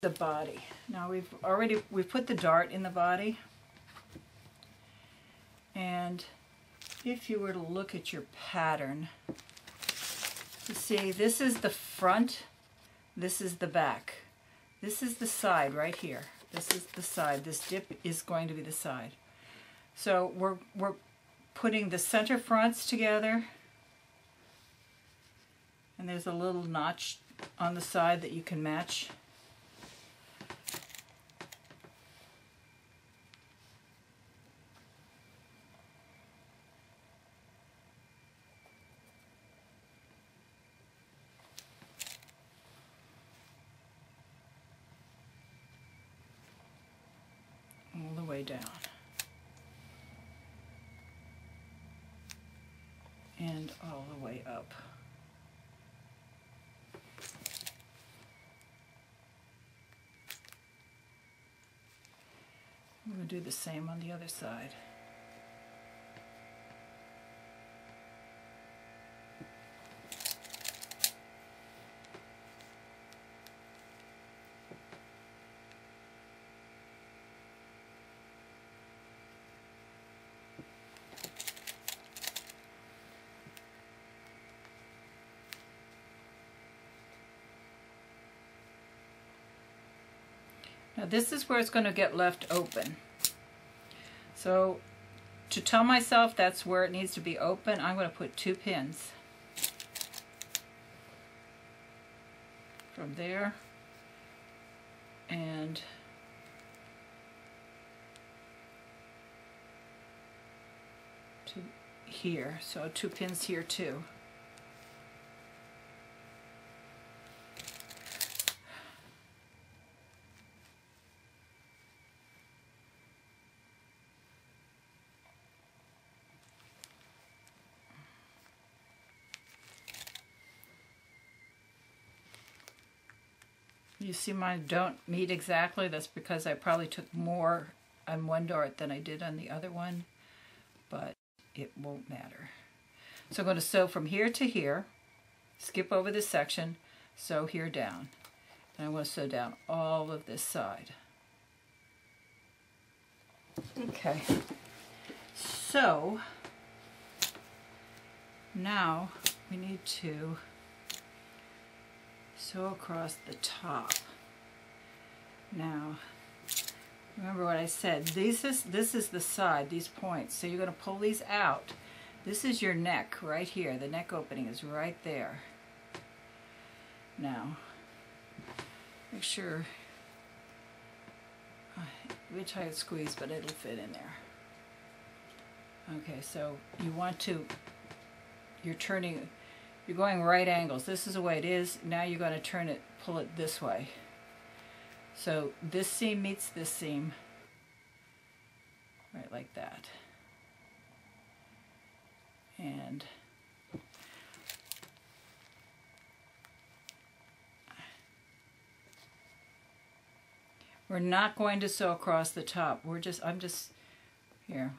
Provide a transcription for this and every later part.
the body. Now we've put the dart in the body, and if you were to look at your pattern, you see this is the front, this is the back, this is the side right here. This is the side. This dip is going to be the side. So we're putting the center fronts together, and there's a little notch on the side that you can match. All the way down. And all the way up. I'm going to do the same on the other side. Now this is where it's going to get left open. So to tell myself that's where it needs to be open, I'm going to put 2 pins from there and to here. So 2 pins here too. You see mine don't meet exactly. That's because I probably took more on one dart than I did on the other one, but it won't matter. So I'm going to sew from here to here, skip over this section, sew here down. And I'm going to sew down all of this side. Okay, so now we need to sew across the top. Now, remember what I said. This is the side, these points. So you're going to pull these out. This is your neck right here. The neck opening is right there. Now, make sure, a bit tight squeeze, but it'll fit in there. Okay, so you want to, you're going right angles. This is the way it is. Now you're going to turn it, pull it this way. So this seam meets this seam, right like that. And we're not going to sew across the top. I'm just here.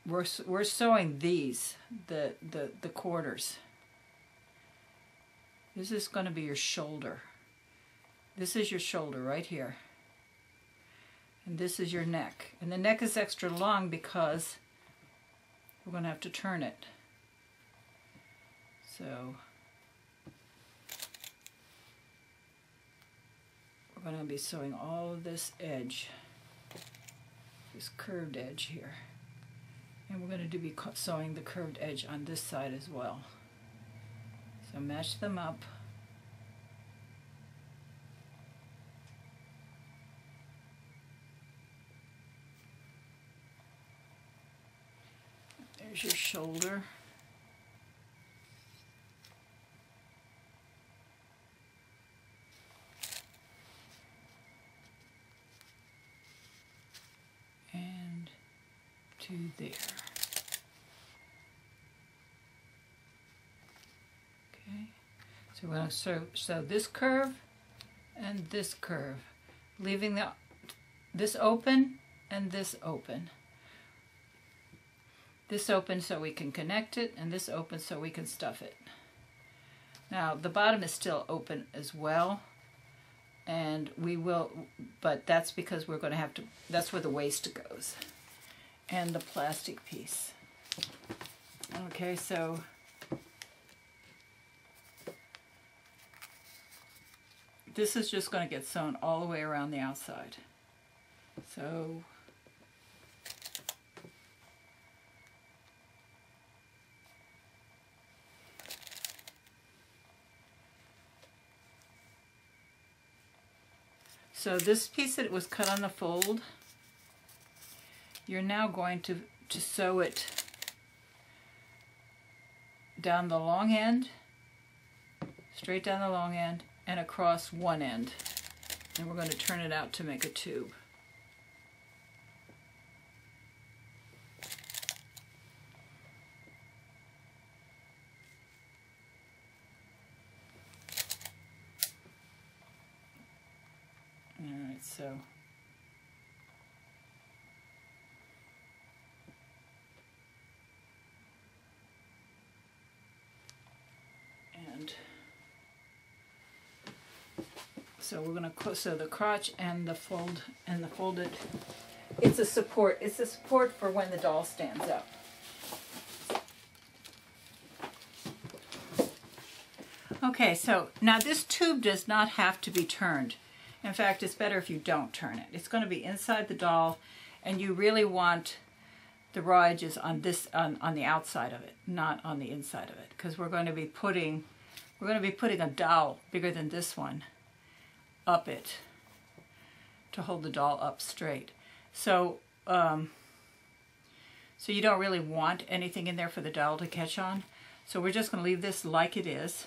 We're sewing these, the quarters. This is going to be your shoulder. This is your shoulder right here. And this is your neck. And the neck is extra long because we're going to have to turn it. So we're going to be sewing all of this edge, this curved edge here. And we're going to be sewing the curved edge on this side as well. So match them up. There's your shoulder. And to there. Okay, so we're going to sew this curve and this curve, leaving this open and this open. This open so we can connect it, and this open so we can stuff it. Now the bottom is still open as well, And we will, but that's because we're going to have to, that's where the waist goes. And the plastic piece. Okay, so this is just going to get sewn all the way around the outside. So this piece that was cut on the fold, you're now going to sew it down the long end, straight down the long end, and across one end. And we're going to turn it out to make a tube. Alright, so so we're going to sew the crotch and the folded. It's a support. It's a support for when the doll stands up. Okay, so now this tube does not have to be turned. In fact, it's better if you don't turn it. It's going to be inside the doll, and you really want the raw edges on this on the outside of it, not on the inside of it, because we're going to be putting a dowel bigger than this one up it to hold the doll up straight. So so you don't really want anything in there for the dowel to catch on. So we're just going to leave this like it is.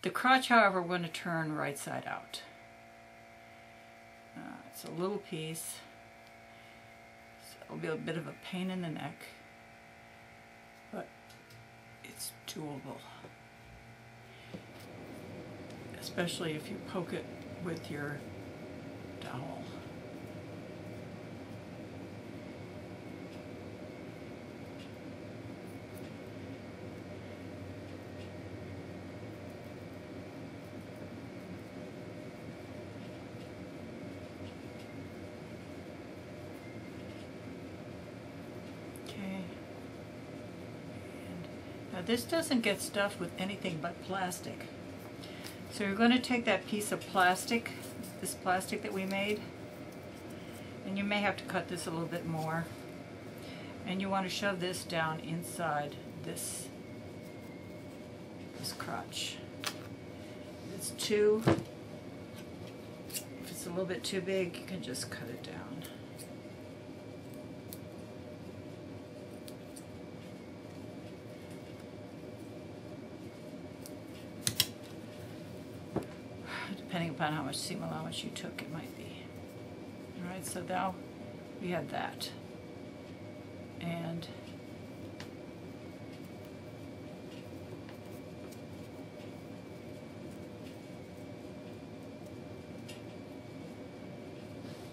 The crotch, however, we're going to turn right side out. It's a little piece, so it'll be a bit of a pain in the neck, but it's doable, especially if you poke it with your dowel. Now this doesn't get stuffed with anything but plastic. So you're going to take that piece of plastic, this plastic that we made, and you may have to cut this a little bit more, and you want to shove this down inside this crotch. If it's a little bit too big, you can just cut it down. Depending upon how much seam allowance you took, it might be. Alright, so now we have that. And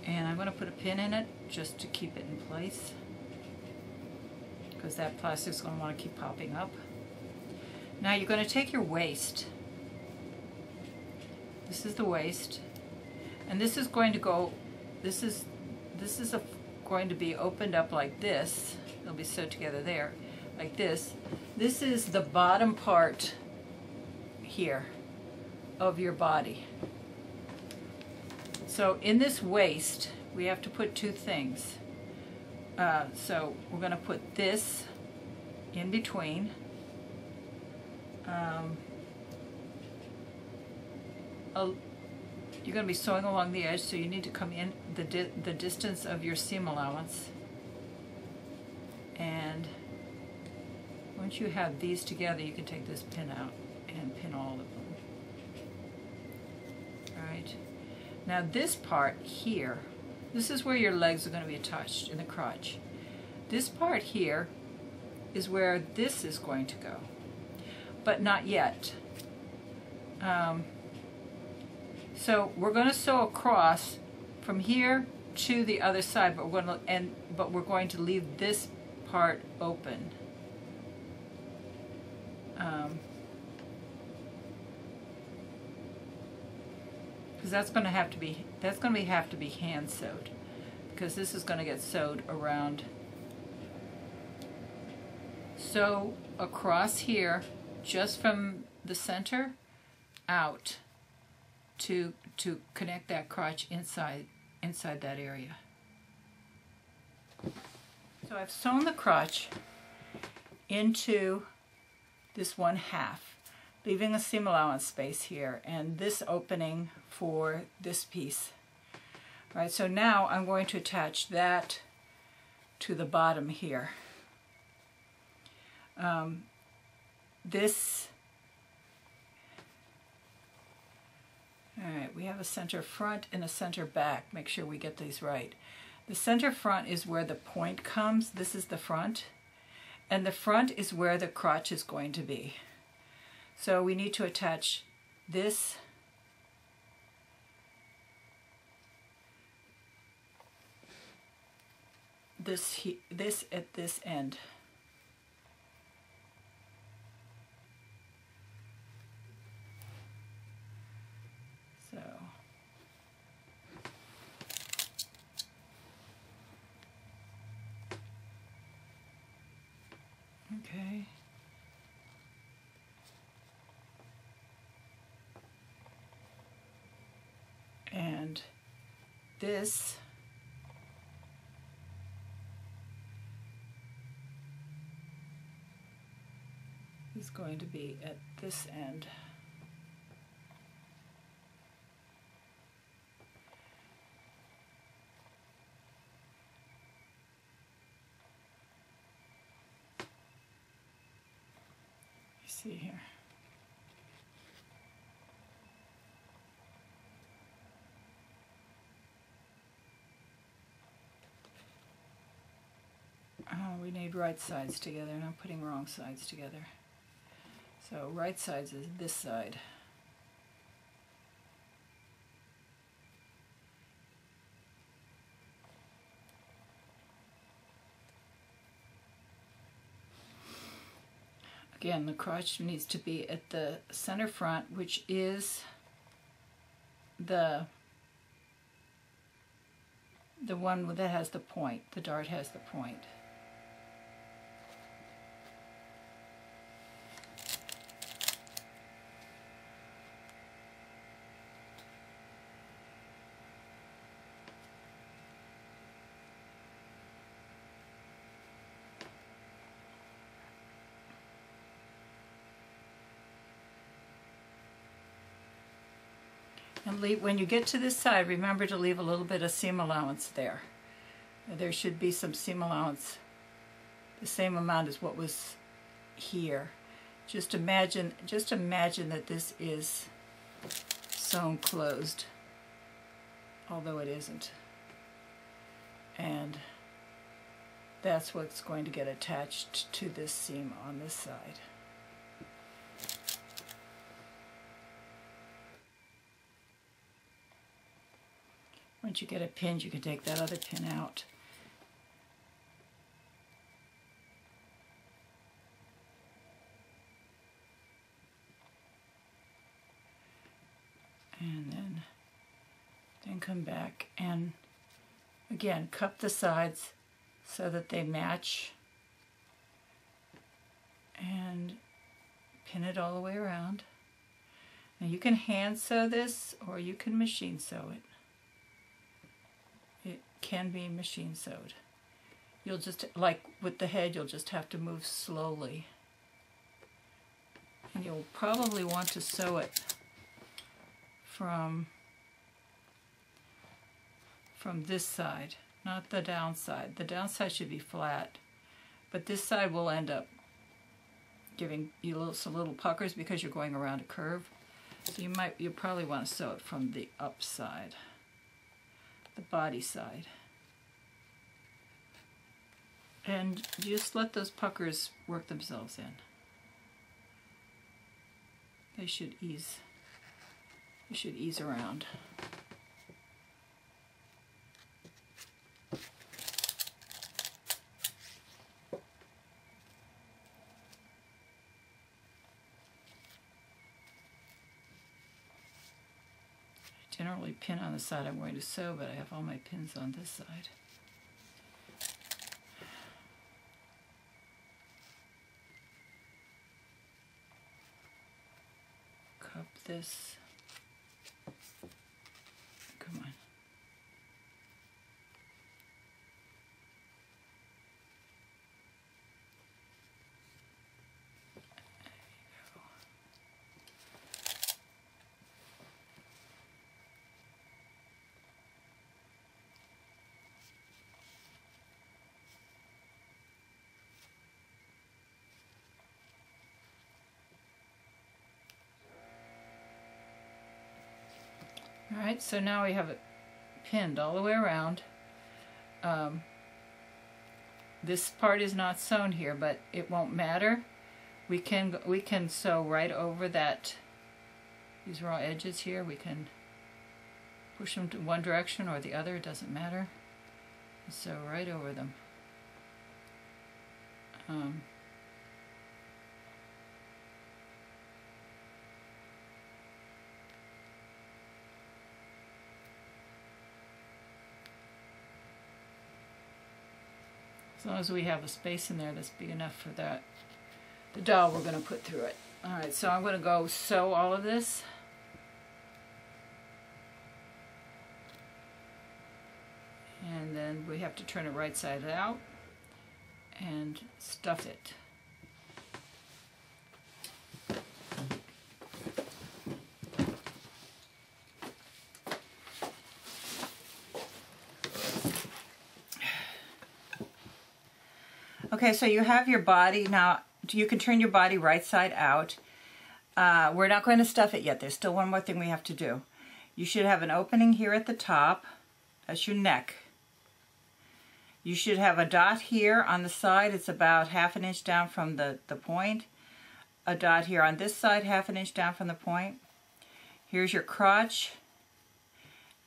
I'm going to put a pin in it just to keep it in place, because that plastic's going to want to keep popping up. Now you're going to take your waist. This is the waist, and this is going to go, this is going to be opened up like this. It'll be sewed together there, like this. This is the bottom part here of your body. So in this waist, we have to put two things. So we're going to put this in between. You're going to be sewing along the edge, so you need to come in the distance of your seam allowance. And once you have these together, you can take this pin out and pin all of them. Alright. Now this part here, this is where your legs are going to be attached in the crotch. This part here is where this is going to go, but not yet. So we're going to sew across from here to the other side, but we're going to leave this part open. because that's going to have to be hand sewed, because this is going to get sewed around. Sew across here, just from the center out, to connect that crotch inside that area. So I've sewn the crotch into this 1/2, leaving a seam allowance space here and this opening for this piece. All right, so now I'm going to attach that to the bottom here. All right, we have a center front and a center back. Make sure we get these right. The center front is where the point comes. This is the front. And the front is where the crotch is going to be. So we need to attach this at this end. So okay. And this is going to be at this end. You see here. We need right sides together, and I'm putting wrong sides together. So right sides is this side. Again, the crotch needs to be at the center front, which is the one that has the point. The dart has the point. And when you get to this side, remember to leave a little bit of seam allowance there. There should be some seam allowance, the same amount as what was here. Just imagine that this is sewn closed, although it isn't. And that's what's going to get attached to this seam on this side. Once you get it pinned, you can take that other pin out. And then come back and again cup the sides so that they match and pin it all the way around. Now you can hand sew this or you can machine sew it. It can be machine sewed. You'll just, like with the head, you'll just have to move slowly. And you'll probably want to sew it from this side, not the downside. The downside should be flat, but this side will end up giving you some little puckers because you're going around a curve. So you'll probably want to sew it from the up side, the body side. And just let those puckers work themselves in. They should ease around. generally pin on the side I'm going to sew, but I have all my pins on this side. Cup this. Come on. Alright, so now we have it pinned all the way around. This part is not sewn here, but it won't matter. We can sew right over that, these raw edges here. We can push them to one direction or the other, it doesn't matter. Sew right over them. As long as we have a space in there that's big enough for that, the doll we're going to put through it. Alright, so I'm going to go sew all of this. And then we have to turn it right side out and stuff it. Okay, so you have your body. Now, you can turn your body right side out. We're not going to stuff it yet. There's still one more thing we have to do. You should have an opening here at the top. That's your neck. You should have a dot here on the side. It's about 1/2 inch down from the point. A dot here on this side, 1/2 inch down from the point. Here's your crotch.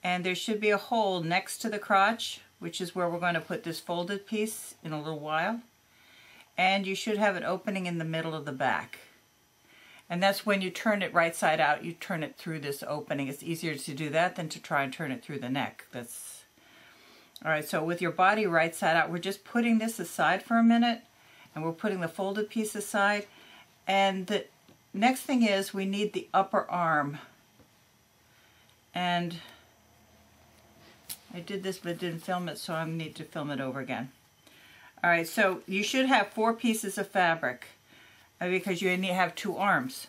And there should be a hole next to the crotch, which is where we're going to put this folded piece in a little while. And you should have an opening in the middle of the back. And that's when you turn it right side out, you turn it through this opening. It's easier to do that than to try and turn it through the neck. That's all right. So with your body right side out, we're just putting this aside for a minute, and we're putting the folded piece aside. And the next thing is we need the upper arm. And I did this but didn't film it, so I need to film it over again. All right, so you should have 4 pieces of fabric because you only have 2 arms.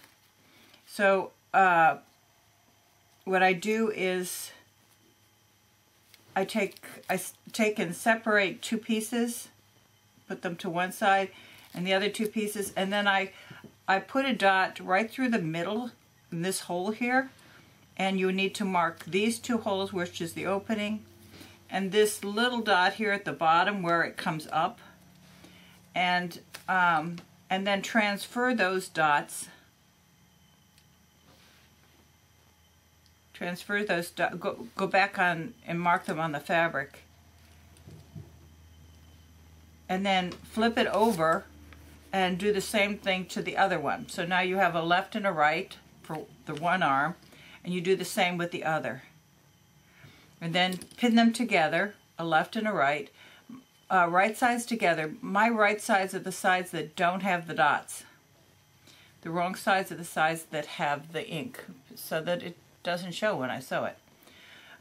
So what I do is I take and separate 2 pieces, put them to one side, and the other 2 pieces, and then I put a dot right through the middle in this hole here, and you need to mark these 2 holes, which is the opening, and this little dot here at the bottom where it comes up, and then transfer those dots. Transfer those dots. Go back on and mark them on the fabric, and then flip it over and do the same thing to the other one. So now you have a left and a right for the one arm, and you do the same with the other. And then pin them together, a left and a right. Right sides together. My right sides are the sides that don't have the dots. The wrong sides are the sides that have the ink, so that it doesn't show when I sew it.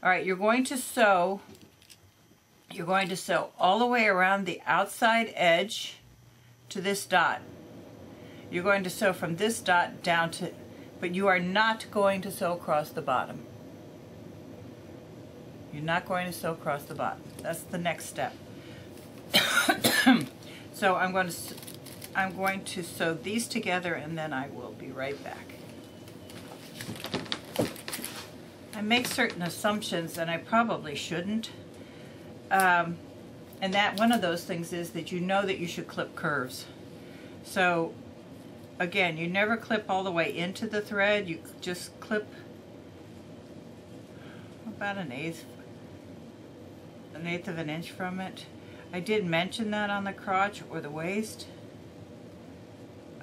All right, you're going to sew all the way around the outside edge to this dot. You're going to sew from this dot down to, but you are not going to sew across the bottom. You're not going to sew across the bottom. That's the next step. So I'm going to sew these together, and then I will be right back. I make certain assumptions, and I probably shouldn't. And that one of those things is that you know that you should clip curves. So again, you never clip all the way into the thread. You just clip about an eighth of an inch from it. I did mention that on the crotch or the waist.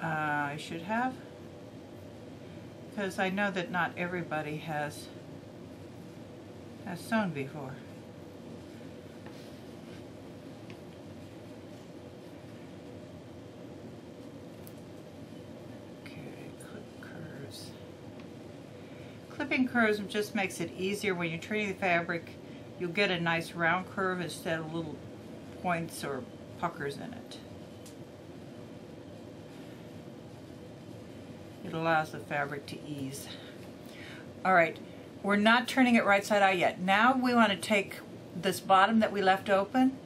I should have, because I know that not everybody has has sewn before. Okay, clip curves. Clipping curves just makes it easier when you're treating the fabric. You'll get a nice round curve instead of little points or puckers in it. It allows the fabric to ease. All right, we're not turning it right side out yet. Now we want to take this bottom that we left open.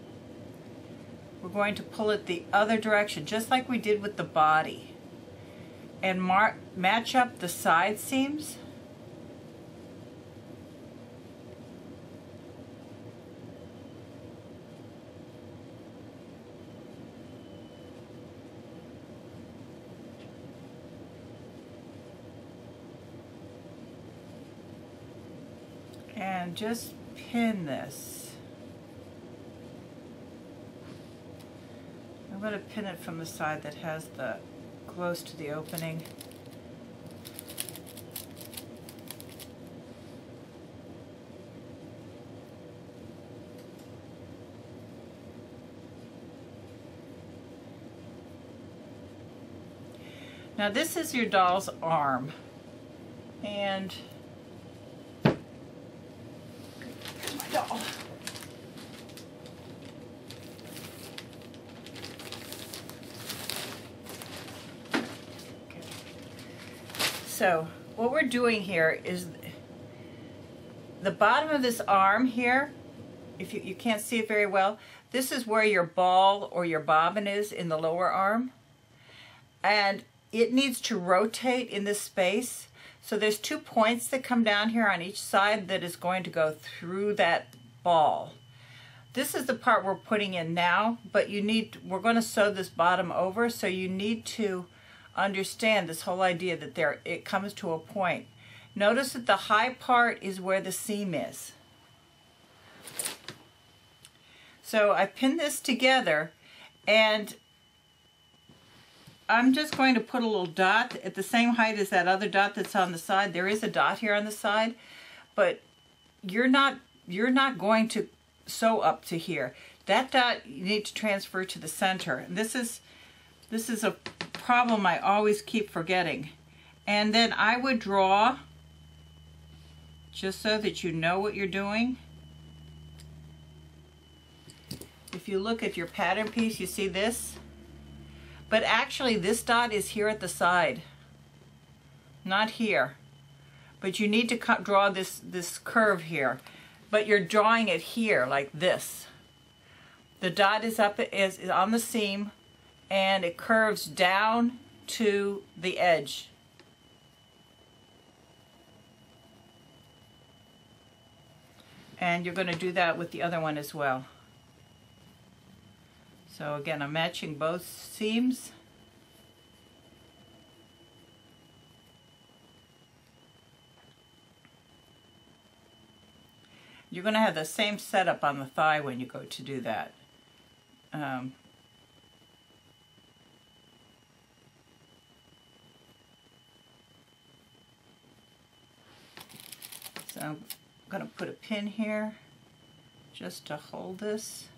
We're going to pull it the other direction, just like we did with the body. And match up the side seams. And just pin this. I'm going to pin it from the side that has the close to the opening. Now this is your doll's arm, and doll. Okay. So what we're doing here is the bottom of this arm here, if you can't see it very well, this is where your ball or your bobbin is in the lower arm, and it needs to rotate in this space. So there's 2 points that come down here on each side that is going to go through that ball. This is the part we're putting in now, but we're going to sew this bottom over, so you need to understand this whole idea that it comes to a point. Notice that the high part is where the seam is. So I pinned this together, and I'm just going to put a little dot at the same height as that other dot that's on the side. There is a dot here on the side, but you're not going to sew up to here. That dot you need to transfer to the center. And this is a problem I always keep forgetting. And then I would draw, just so that you know what you're doing. If you look at your pattern piece, you see this? But actually this dot is here at the side, not here. But you need to draw this curve here. But you're drawing it here like this. The dot is on the seam, and it curves down to the edge. And you're going to do that with the other one as well. So again, I'm matching both seams. You're going to have the same setup on the thigh when you go to do that. So I'm going to put a pin here just to hold this.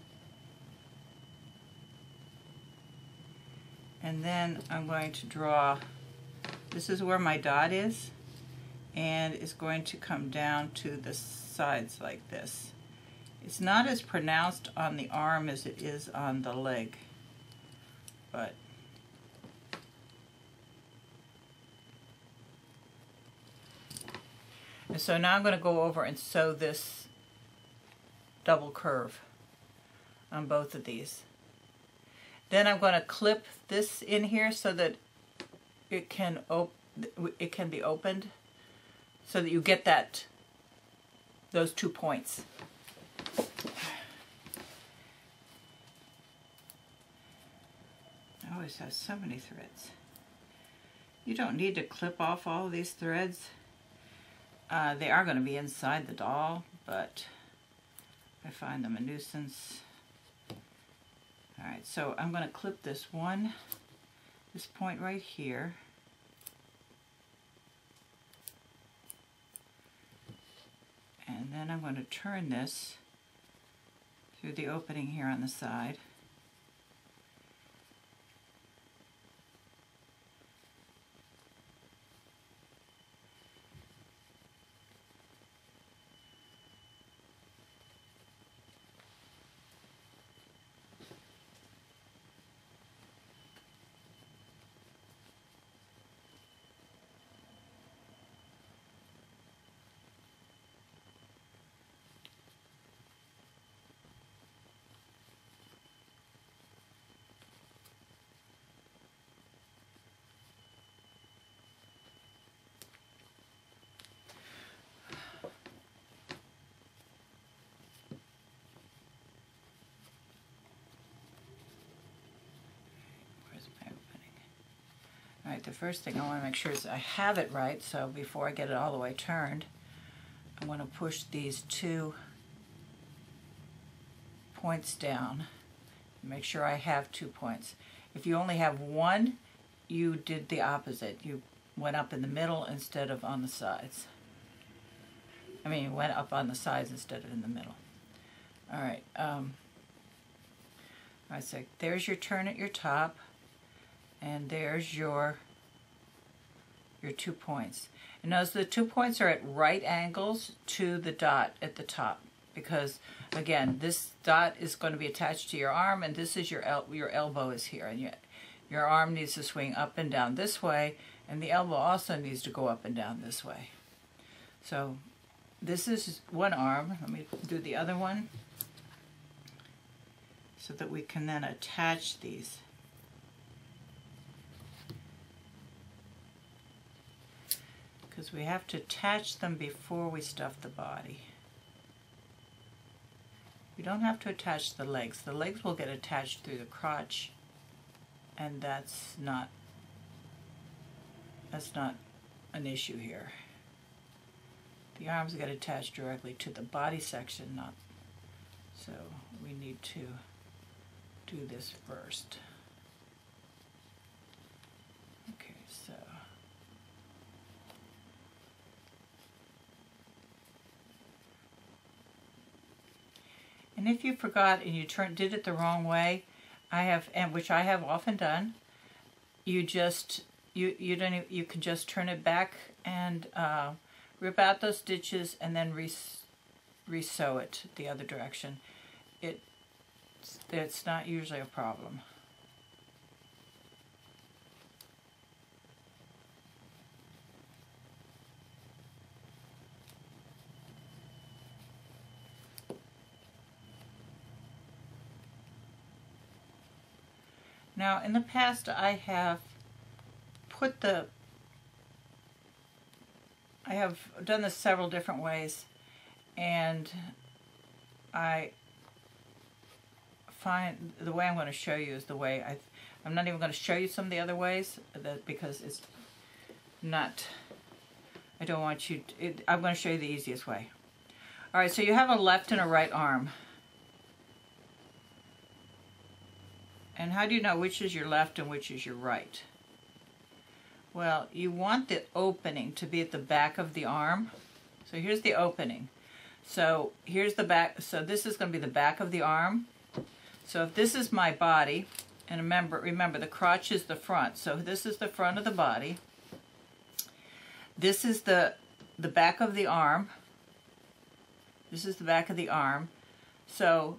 And then I'm going to draw, this is where my dot is, and it's going to come down to the sides like this. It's not as pronounced on the arm as it is on the leg, but and so now I'm going to go over and sew this double curve on both of these. Then I'm going to clip this in here so that it can be opened, so that you get those 2 points. I always have so many threads. You don't need to clip off all of these threads. They are going to be inside the doll, but I find them a nuisance. Alright, so I'm going to clip this point right here. And then I'm going to turn this through the opening here on the side. All right, the first thing I want to make sure is I have it right, so before I get it all the way turned, I want to push these 2 points down. Make sure I have 2 points. If you only have one, you did the opposite. You went up in the middle instead of on the sides. I mean, you went up on the sides instead of in the middle. All right, so there's your turn at your top. And there's your 2 points. And notice the 2 points are at right angles to the dot at the top, because again, this dot is going to be attached to your arm, and this is your elbow is here, and your arm needs to swing up and down this way, and the elbow also needs to go up and down this way. So this is one arm. Let me do the other one so that we can then attach these. Because we have to attach them before we stuff the body. We don't have to attach the legs. The legs will get attached through the crotch, and that's not an issue here. The arms get attached directly to the body section, not so we need to do this first. Okay, so and if you forgot and you did it the wrong way, which I have often done, you can just turn it back and rip out those stitches and then re-sew it the other direction. It's not usually a problem. Now, in the past, I have done this several different ways, and I find the way I'm going to show you is the way I'm not even going to show you some of the other ways because it's not. I don't want you. I'm going to show you the easiest way. All right, so you have a left and a right arm. And how do you know which is your left and which is your right? Well, you want the opening to be at the back of the arm. So here's the opening. So here's the back. So this is going to be the back of the arm. So if this is my body, and remember the crotch is the front. So this is the front of the body. This is the back of the arm. This is the back of the arm. So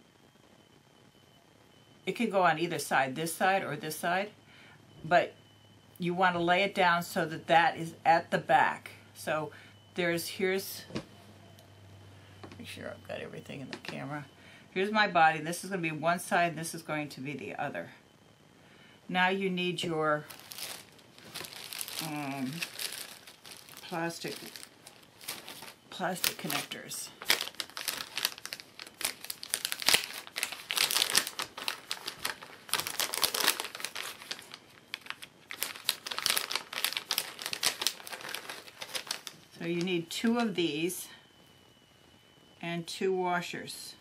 it can go on either side, this side or this side, but you want to lay it down so that that is at the back. So here's, make sure I've got everything in the camera. Here's my body. This is going to be one side, and this is going to be the other. Now you need your plastic connectors. So you need 2 of these and 2 washers.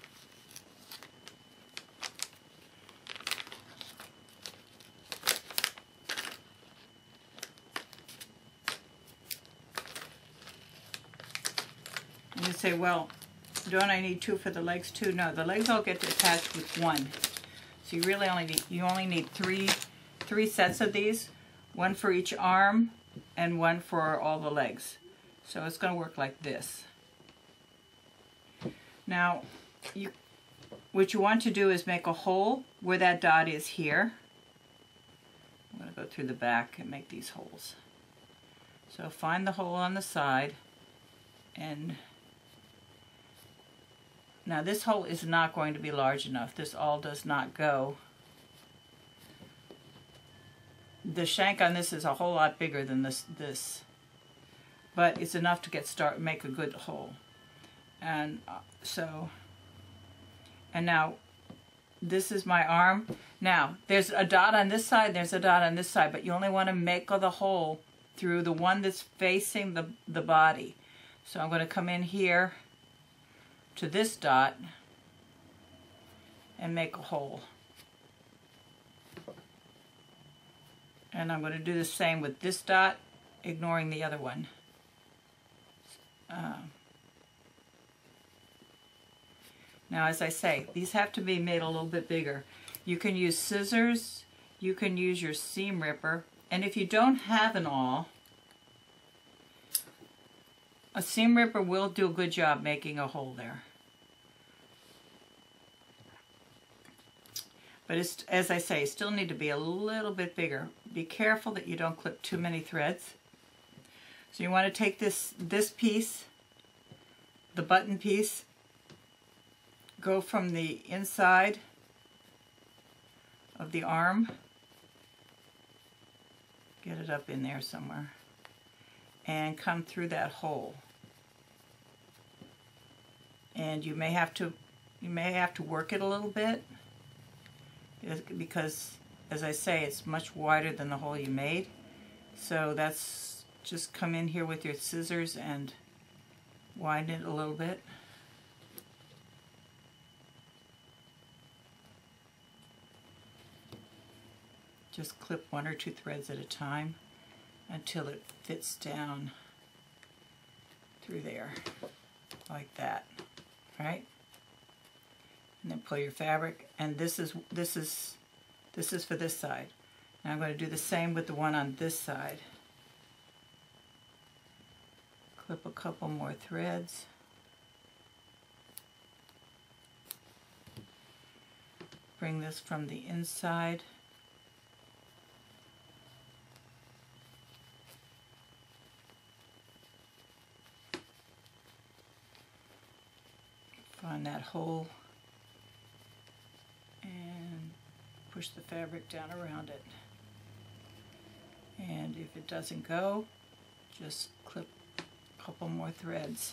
And you say, well, don't I need 2 for the legs too? No, the legs all get attached with 1. So you really only need three sets of these, 1 for each arm and 1 for all the legs. So it's going to work like this. Now, what you want to do is make a hole where that dot is here. I'm going to go through the back and make these holes. So find the hole on the side, and now this hole is not going to be large enough. This all does not go. The shank on this is a whole lot bigger than this, but it's enough to make a good hole. And and now this is my arm. Now there's a dot on this side, there's a dot on this side, but you only want to make the hole through the one that's facing the body. So I'm going to come in here to this dot and make a hole. And I'm going to do the same with this dot, ignoring the other one. Now, as I say, these have to be made a little bit bigger. You can use scissors, you can use your seam ripper, and if you don't have an awl, a seam ripper will do a good job making a hole there. But it's, as I say, still need to be a little bit bigger. Be careful that you don't clip too many threads. So you want to take this piece, the button piece, go from the inside of the arm, get it up in there somewhere, and come through that hole. And you may have to work it a little bit, because, as I say, it's much wider than the hole you made. So that's just come in here with your scissors and widen it a little bit. Just clip 1 or 2 threads at a time until it fits down through there, like that, right? And then pull your fabric, and this is for this side. Now I'm going to do the same with the one on this side. Clip a couple more threads. Bring this from the inside. Find that hole and push the fabric down around it. And if it doesn't go, just clip a couple more threads.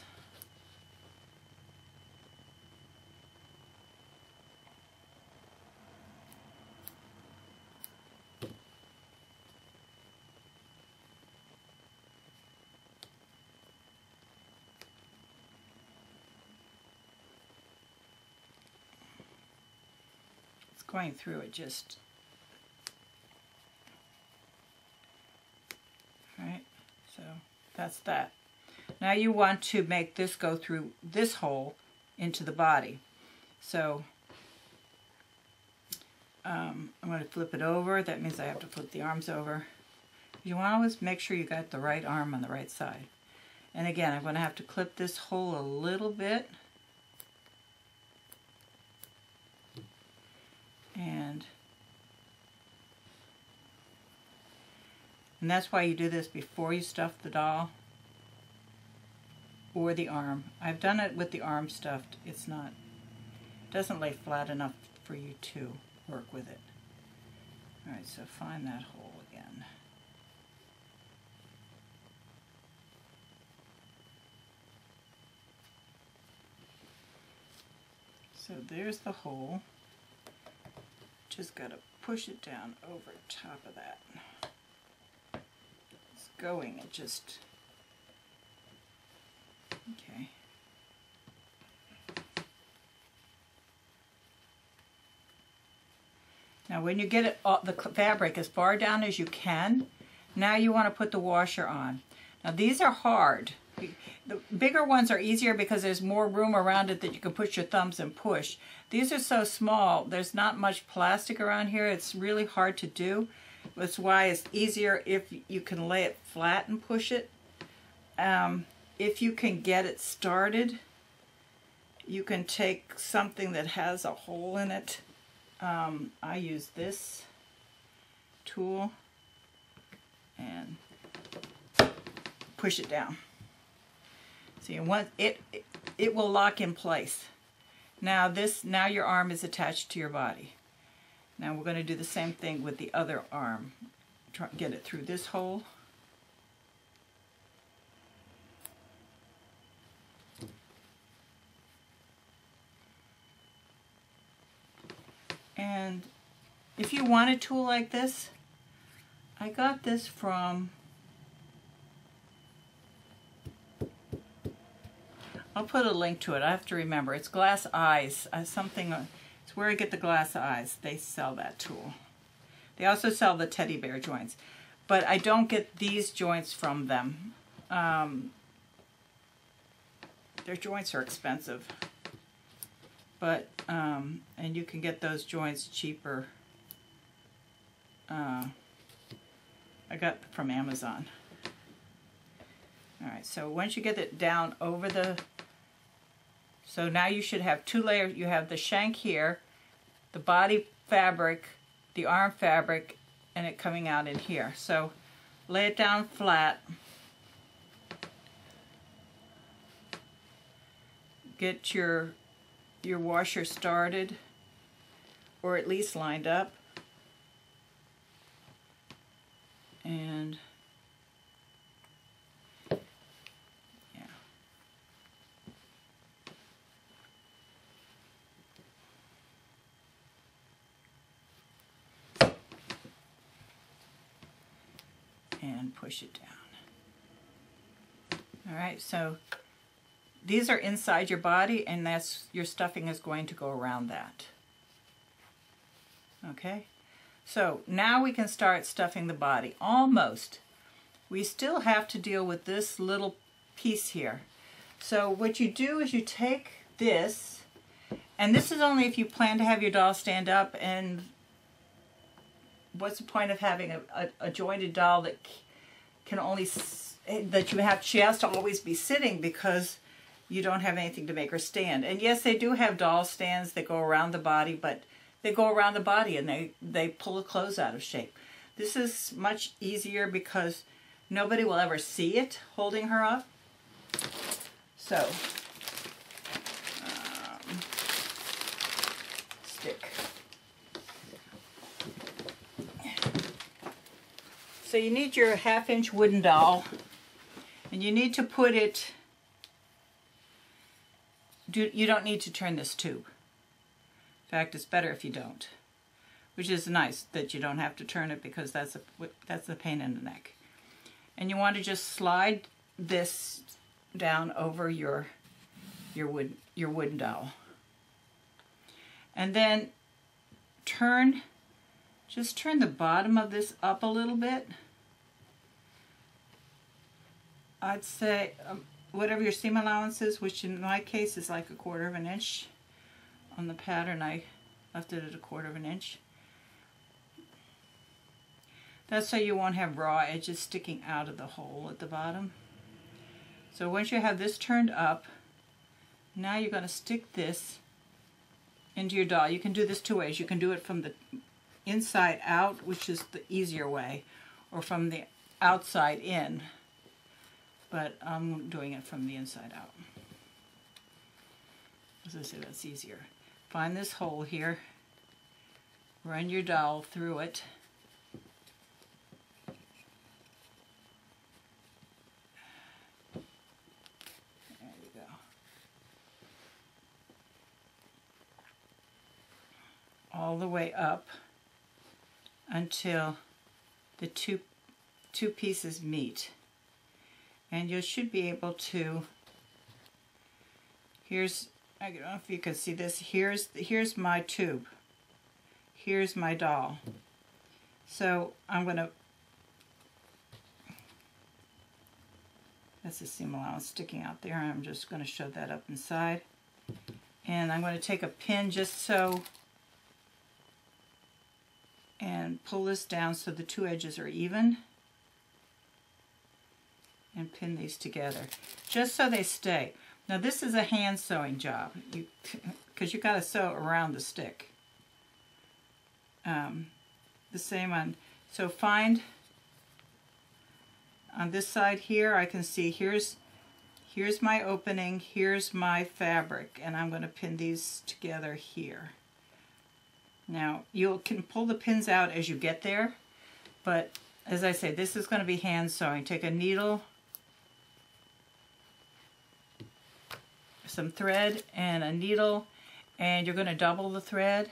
Going through it just right. So that's that. Now you want to make this go through this hole into the body. So I'm going to flip it over. That means I have to flip the arms over. You want to always make sure you got the right arm on the right side. And again, I'm going to have to clip this hole a little bit. And that's why you do this before you stuff the doll or the arm. I've done it with the arm stuffed. It doesn't lay flat enough for you to work with it. All right, so find that hole again. So there's the hole. Just got to push it down over top of that. It's going, it just, okay. Now when you get it, the fabric as far down as you can, now you want to put the washer on. Now these are hard, The bigger ones are easier because there's more room around it that you can put your thumbs and push. These are so small, there's not much plastic around here. It's really hard to do. That's why it's easier if you can lay it flat and push it. If you can get it started, you can take something that has a hole in it. I use this tool and push it down. See, once it will lock in place. Now your arm is attached to your body. Now we're going to do the same thing with the other arm. Try to get it through this hole. And if you want a tool like this, I got this from, I'll put a link to it. I have to remember. It's Glass Eyes. It's where I get the Glass Eyes. They sell that tool. They also sell the teddy bear joints. But I don't get these joints from them. Their joints are expensive. But, and you can get those joints cheaper. I got from Amazon. Alright, so once you get it down over the, so now you should have two layers. You have the shank here, the body fabric, the arm fabric, and it coming out in here. So lay it down flat. Get your washer started, or at least lined up. And yeah. And push it down. All right, so these are inside your body, and that's your stuffing is going to go around that. Okay? So now we can start stuffing the body. Almost. We still have to deal with this little piece here. So what you do is you take this, and this is only if you plan to have your doll stand up, and what's the point of having a jointed doll that can only, she has to always be sitting because you don't have anything to make her stand. And yes, they do have doll stands that go around the body, but they go around the body and they pull the clothes out of shape. This is much easier because nobody will ever see it holding her up. So, stick. So you need your 1/2-inch wooden doll, and you need to put it, you don't need to turn this tube. In fact, it's better if you don't, which is nice that you don't have to turn it because that's a pain in the neck. And you want to just slide this down over your wooden doll, and then just turn the bottom of this up a little bit. I'd say whatever your seam allowance is, which in my case is like 1/4 of an inch. On the pattern, I left it at 1/4 of an inch. That's so you won't have raw edges sticking out of the hole at the bottom. So once you have this turned up, now you're going to stick this into your doll. You can do this 2 ways. You can do it from the inside out, which is the easier way, or from the outside in. But I'm doing it from the inside out. As I say, that's easier. Find this hole here, run your dowel through it, there you go, all the way up until the two pieces meet. And you should be able to, I don't know if you can see this, here's my tube, here's my doll. So I'm going to That's the seam allowance sticking out there. I'm just going to show that up inside. And I'm going to take a pin just so, and pull this down so the two edges are even. And pin these together, just so they stay. Now this is a hand sewing job, because you've got to sew around the stick. The same on, so find on this side here, I can see here's my opening, here's my fabric, and I'm going to pin these together here. Now you can pull the pins out as you get there, but as I say, this is going to be hand sewing. Take a needle, some thread, and a needle, and you're going to double the thread.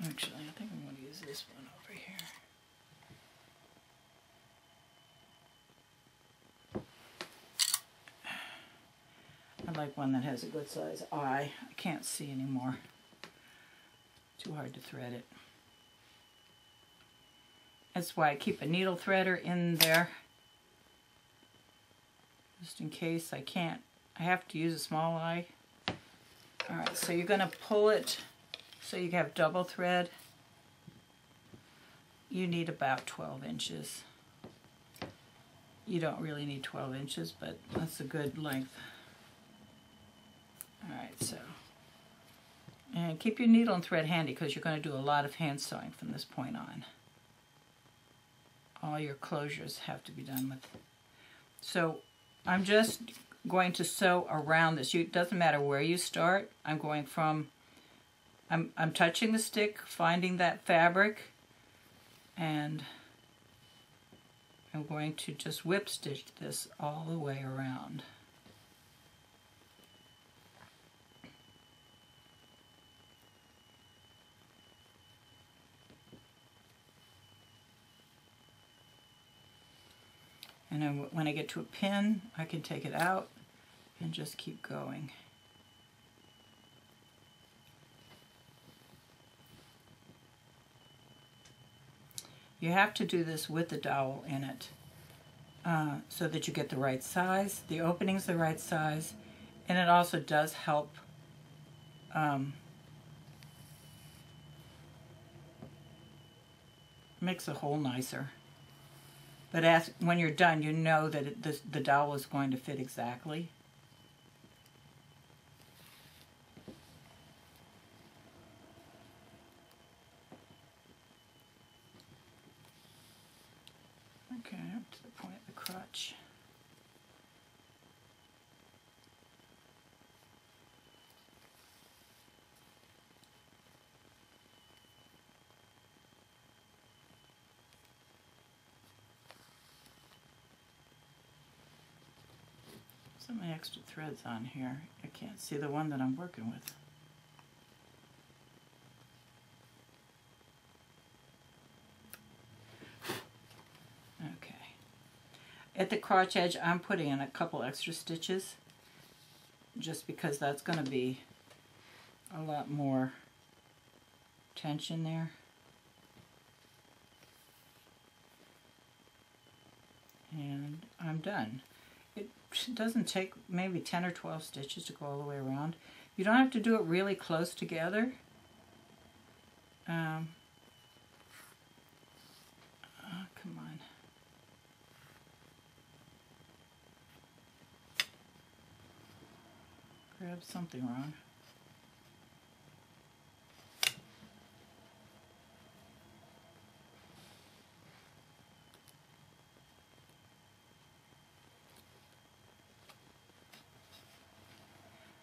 Actually, I think I'm going to use this one over here. I like one that has a good size eye. I can't see anymore. Too hard to thread it. That's why I keep a needle threader in there, just in case I have to use a small eye. All right, so you're going to pull it so you have double thread. You need about 12 inches. You don't really need 12 inches, but that's a good length. All right, so, and keep your needle and thread handy because you're going to do a lot of hand sewing from this point on. All your closures have to be done with. So I'm just going to sew around this. It doesn't matter where you start. I'm going from, I'm touching the stick, finding that fabric, and I'm going to just whip stitch this all the way around. And then when I get to a pin, I can take it out and just keep going. You have to do this with the dowel in it so that you get the right size, the opening's the right size, and it also does help makes the hole nicer. But when you're done, you know that the dowel is going to fit exactly. Okay, up to the point of the crotch. So many extra threads on here. I can't see the one that I'm working with. Okay. At the crotch edge, I'm putting in a couple extra stitches just because that's going to be a lot more tension there. And I'm done. It doesn't take maybe 10 or 12 stitches to go all the way around. You don't have to do it really close together. Come on. Grab something wrong.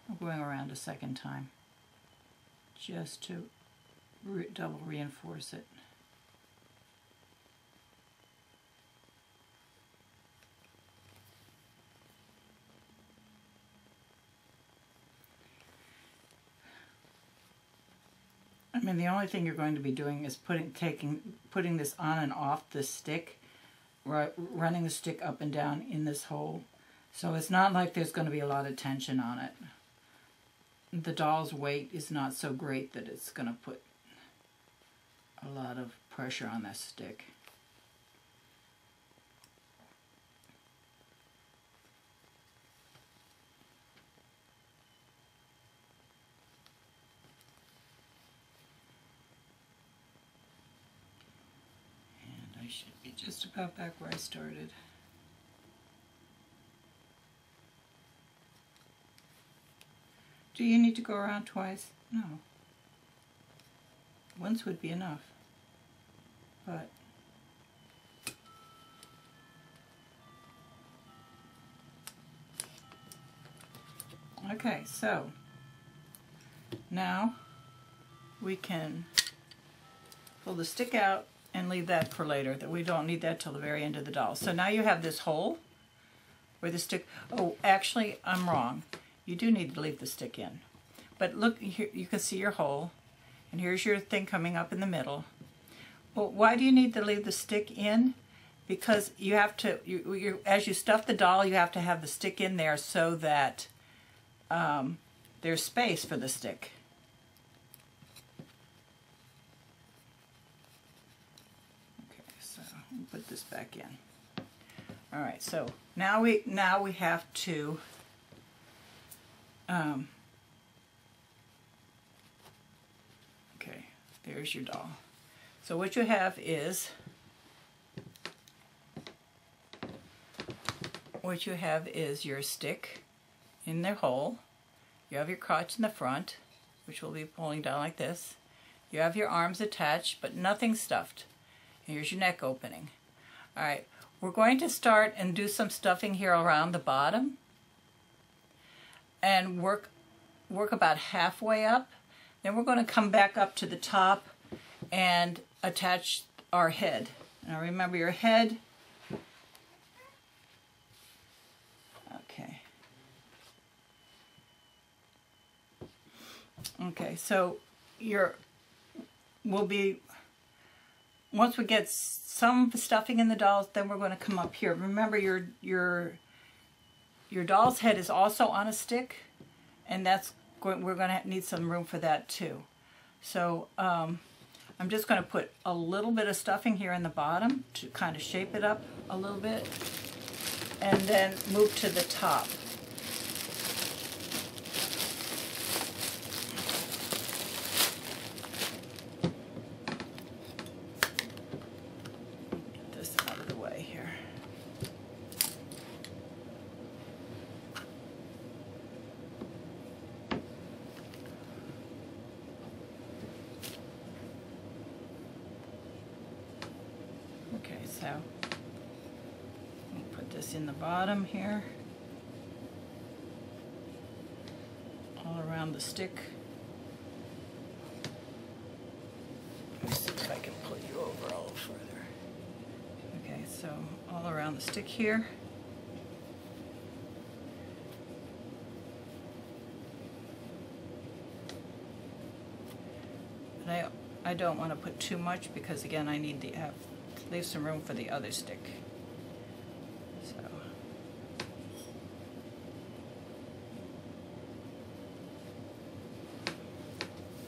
I'm going around a second time just to double reinforce it. I mean, the only thing you're going to be doing is putting this on and off the stick, running the stick up and down in this hole. So it's not like there's going to be a lot of tension on it. The doll's weight is not so great that it's going to put a lot of pressure on that stick. And I should be just about back where I started. Do you need to go around twice? No. Once would be enough. But okay, so now we can pull the stick out and leave that for later. That we don't need that till the very end of the doll. So now you have this hole where the stick, oh, actually I'm wrong. You do need to leave the stick in. But look, here you can see your hole, and here's your thing coming up in the middle. Well, why do you need to leave the stick in? Because you have to, as you stuff the doll, you have to have the stick in there so that there's space for the stick. Okay, so we'll put this back in. All right, so now we have to okay, there's your doll. So what you have is your stick in the hole. You have your crotch in the front, which will be pulling down like this. You have your arms attached, but nothing stuffed. Here's your neck opening. All right, we're going to start and do some stuffing here around the bottom and work about halfway up. Then we're going to come back up to the top and attach our head. Now remember your head. Okay. Okay, so once we get some stuffing in the dolls, then we're going to come up here. Remember your doll's head is also on a stick, and we're going to need some room for that too. So I'm just going to put a little bit of stuffing here in the bottom to kind of shape it up a little bit, and then move to the top. Get this out of the way here. Okay, so we'll put this in the bottom here, all around the stick. Let me see if I can pull you over a little further. Okay, so all around the stick here. But I don't want to put too much because again I need to leave some room for the other stick. So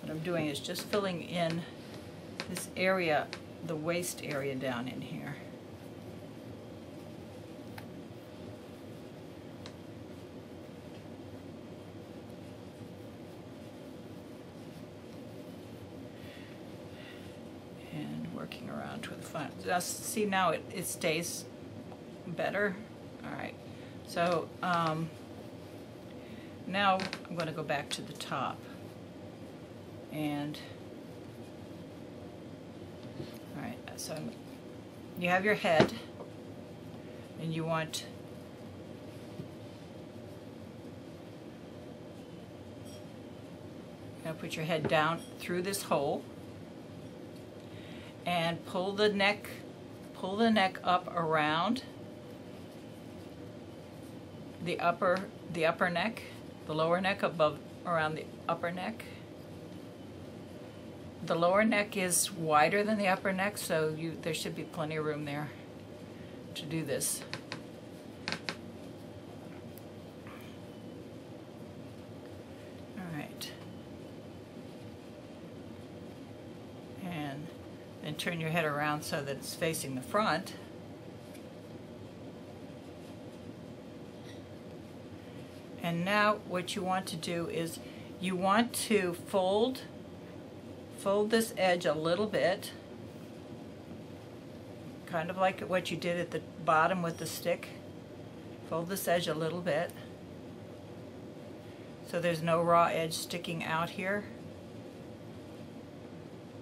what I'm doing is just filling in this area, the waist area down in here. Working around to the front. Just see now it stays better. All right, so now I'm going to go back to the top, and all right, so you have your head, and you want put your head down through this hole. And pull the neck up around the upper neck, the lower neck above around the upper neck. The lower neck is wider than the upper neck, so there should be plenty of room there to do this. Then turn your head around so that it's facing the front. And now what you want to do is you want to fold this edge a little bit, kind of like what you did at the bottom with the stick. Fold this edge a little bit so there's no raw edge sticking out here.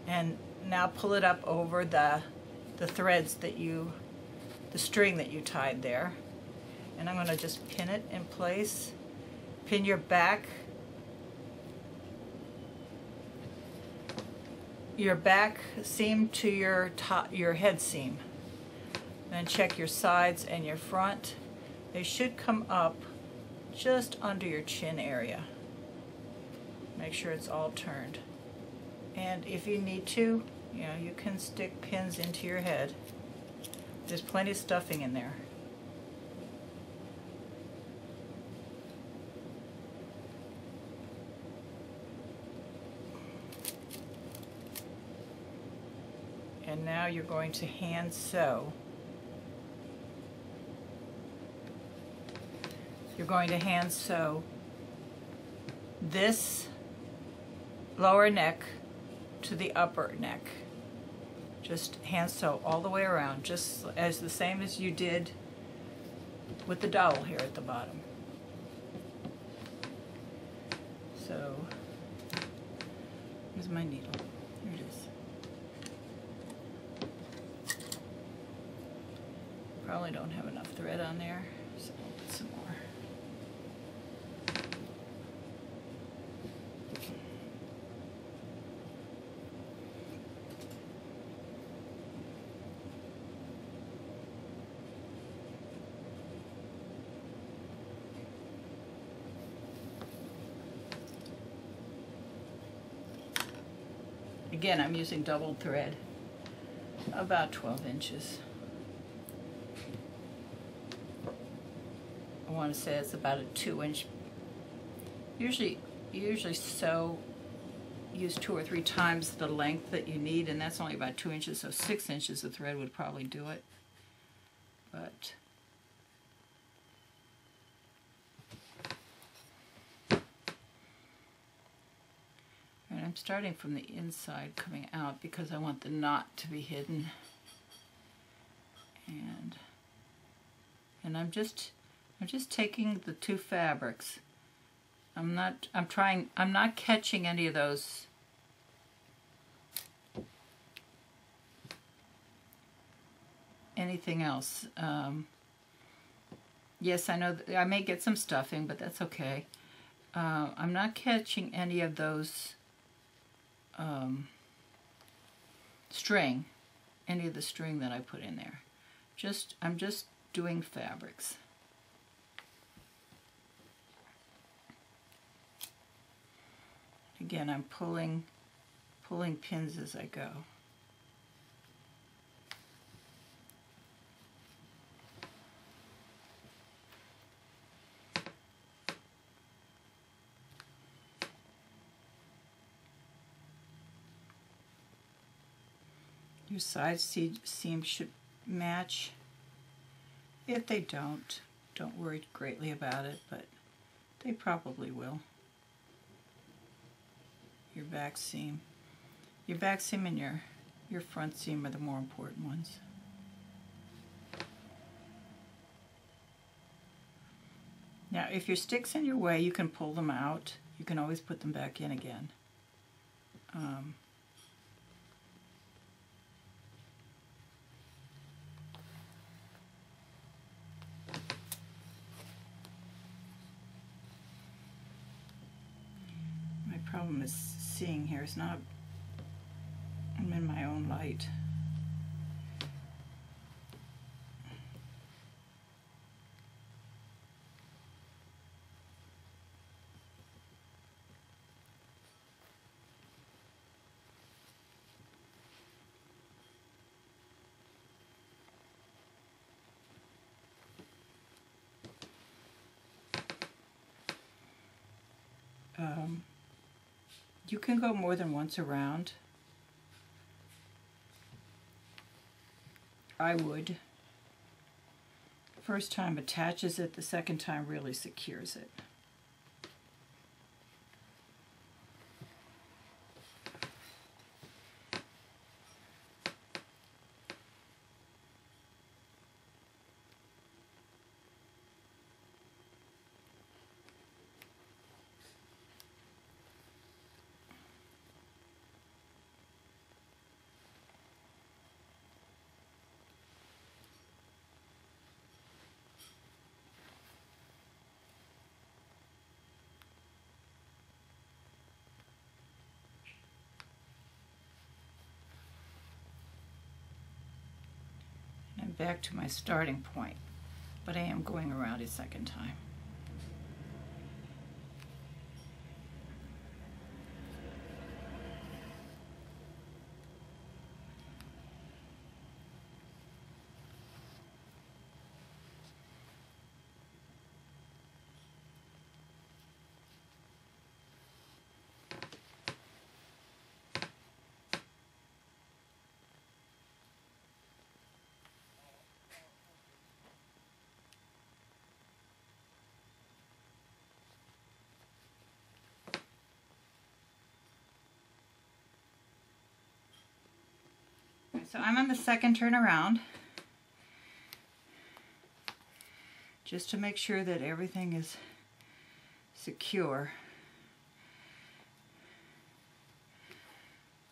And now pull it up over the threads that the string that you tied there. And I'm going to just pin it in place. Pin your back seam to your head seam. Then check your sides and your front. They should come up just under your chin area. Make sure it's all turned. And if you need to, you can stick pins into your head. There's plenty of stuffing in there. And now you're going to hand sew. You're going to hand sew this lower neck to the upper neck. Just hand sew all the way around, just as the same as you did with the dowel here at the bottom. So, here's my needle. Here it is. Probably don't have enough thread on there, so I'll put some more. Again, I'm using doubled thread, about 12 inches. I want to say it's about a 2-inch. Usually sew, use 2 or 3 times the length that you need, and that's only about 2 inches, so 6 inches of thread would probably do it. But I'm starting from the inside coming out because I want the knot to be hidden. And I'm just taking the 2 fabrics. I'm not catching any of those anything else. Yes, I know that I may get some stuffing, but that's okay. I'm not catching any of those any of the string that I put in there. I'm just doing fabrics. Again, I'm pulling pins as I go. Your side seams should match. If they don't worry greatly about it, but they probably will. Your back seam and your front seam are the more important ones. Now, if your stick's in your way, you can pull them out. You can always put them back in again. Problem is seeing here. It's not, I'm in my own light. You can go more than once around. I would. First time attaches it, the second time really secures it. Back to my starting point, but I am going around a second time. So I'm on the second turn around, just to make sure that everything is secure.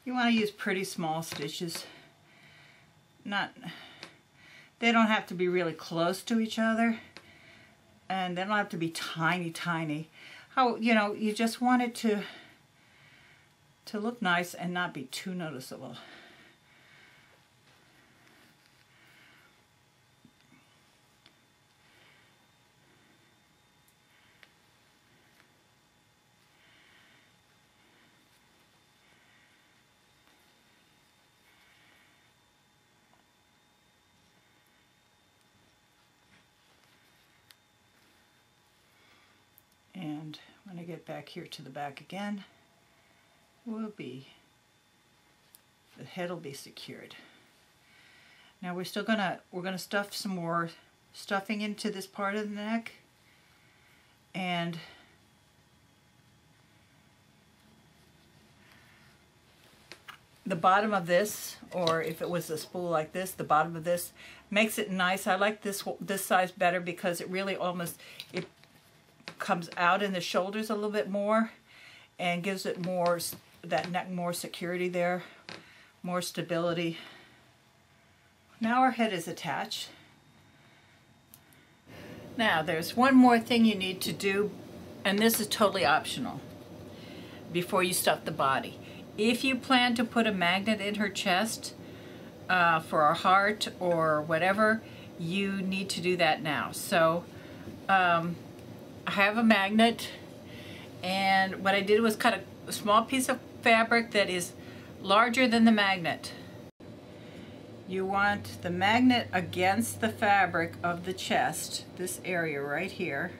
You want to use pretty small stitches. They don't have to be really close to each other, and they don't have to be tiny, tiny. You just want it to look nice and not be too noticeable. And when I get back here to the back again, the head will be secured. Now we're gonna stuff some more stuffing into this part of the neck, and the bottom of this, or if it was a spool like this, the bottom of this makes it nice. I like this size better because it really it comes out in the shoulders a little bit more and gives it that neck more security there, more stability. Now our head is attached. Now there's one more thing you need to do, and this is totally optional before you stuff the body. If you plan to put a magnet in her chest for a heart or whatever, you need to do that now. So I have a magnet, and what I did was cut a small piece of fabric that is larger than the magnet. You want the magnet against the fabric of the chest, this area right here.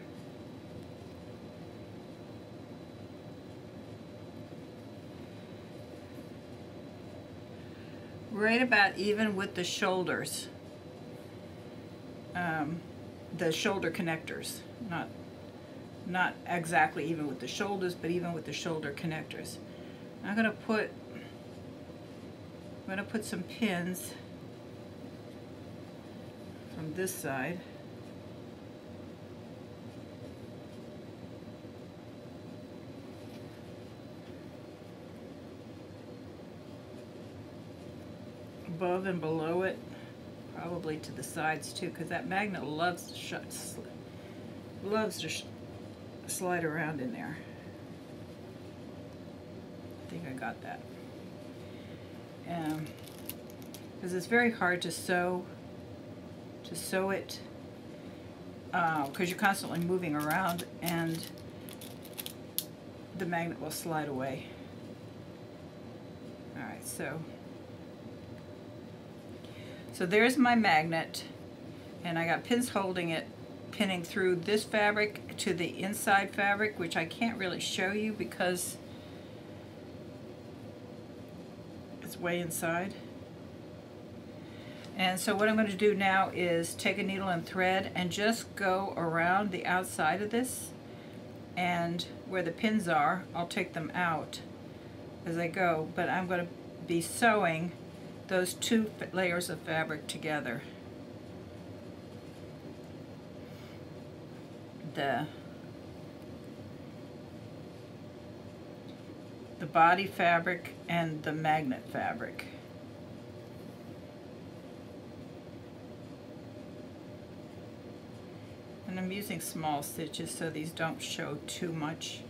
Right about even with the shoulders, the shoulder connectors, not exactly even with the shoulders, but even with the shoulder connectors. I'm going to put some pins from this side. Above and below it, probably to the sides too, because that magnet loves to slide around in there. I think I got that. Because it's very hard to sew it, because you're constantly moving around and the magnet will slide away. All right, so there's my magnet, and I got pins holding it, pinning through this fabric to the inside fabric, which I can't really show you because it's way inside. And so what I'm going to do now is take a needle and thread and just go around the outside of this, and where the pins are, I'll take them out as I go, but I'm going to be sewing those two layers of fabric together. The body fabric and the magnet fabric. And I'm using small stitches so these don't show too much.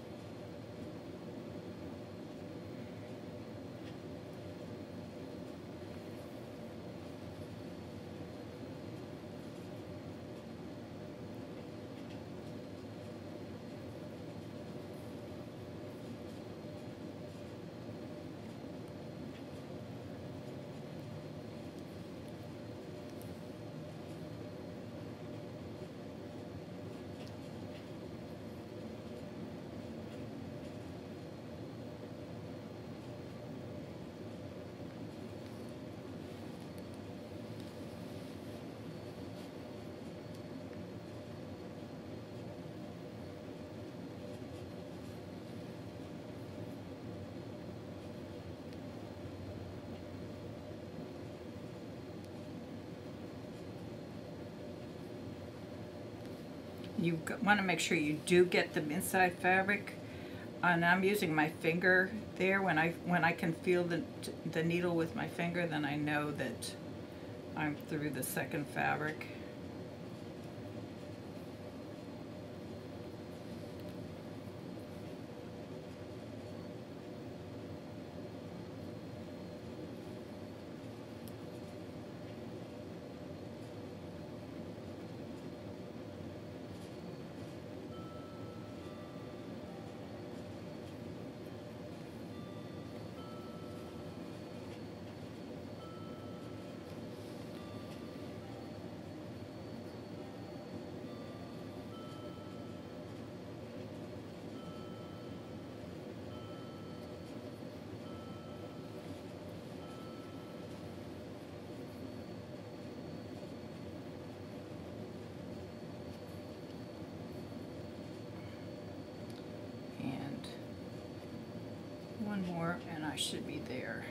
You want to make sure you do get the inside fabric, and I'm using my finger there. When I can feel the needle with my finger, then I know that I'm through the second fabric. One more and I should be there.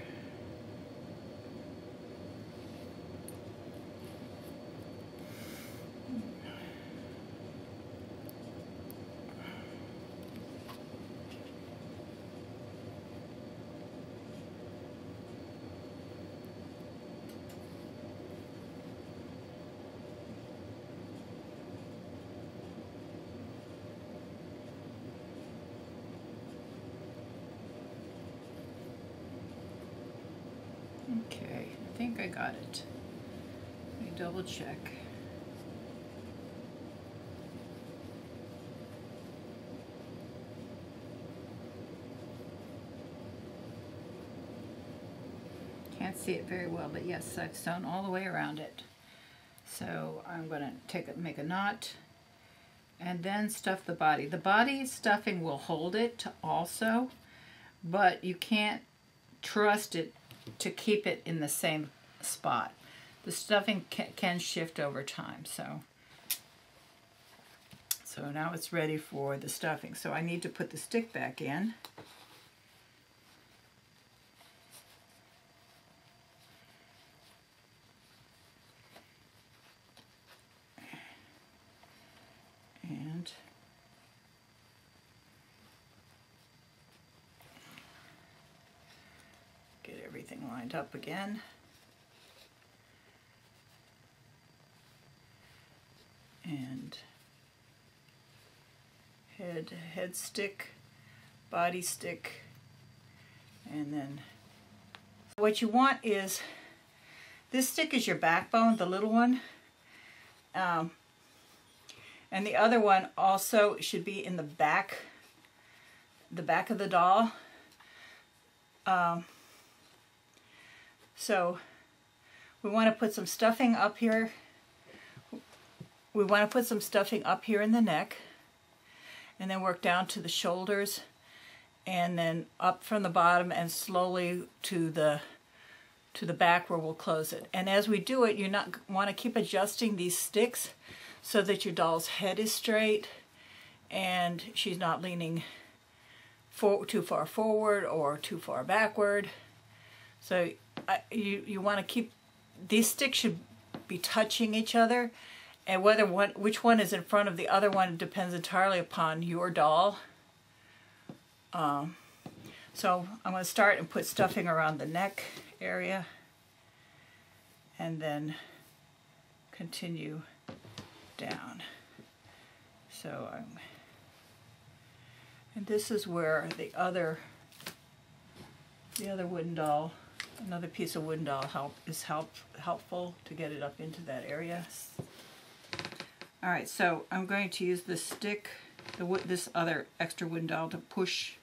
Okay, I think I got it. Let me double check. Can't see it very well, but yes, I've sewn all the way around it. So I'm going to make a knot and then stuff the body. The body stuffing will hold it also, but you can't trust it to keep it in the same spot. The stuffing can shift over time. So now it's ready for the stuffing. So I need to put the stick back in. And get everything lined up again. And head stick, body stick, and then what you want is, this stick is your backbone, the little one, and the other one also should be in the back of the doll. So we want to put some stuffing up here. We want to put some stuffing up here in the neck, and then work down to the shoulders, and then up from the bottom and slowly to the to the back where we'll close it. And as we do it, you want to keep adjusting these sticks so that your doll's head is straight and she's not leaning too far forward or too far backward. So you want to keep, these sticks should be touching each other, and which one is in front of the other one depends entirely upon your doll. So I'm going to start and put stuffing around the neck area and then continue down. So and this is where the other wooden doll, another piece of wooden doll is helpful to get it up into that area. All right, so I'm going to use this stick, this other extra wooden doll, to push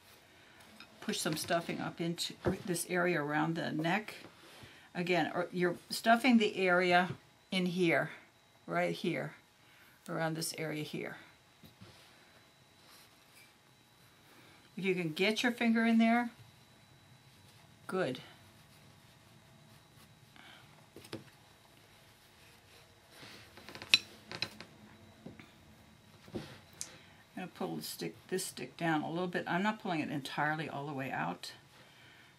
some stuffing up into this area around the neck. Again, you're stuffing the area in here, right here, around this area here. If you can get your finger in there, good. I'm going to pull this stick down a little bit. I'm not pulling it entirely all the way out,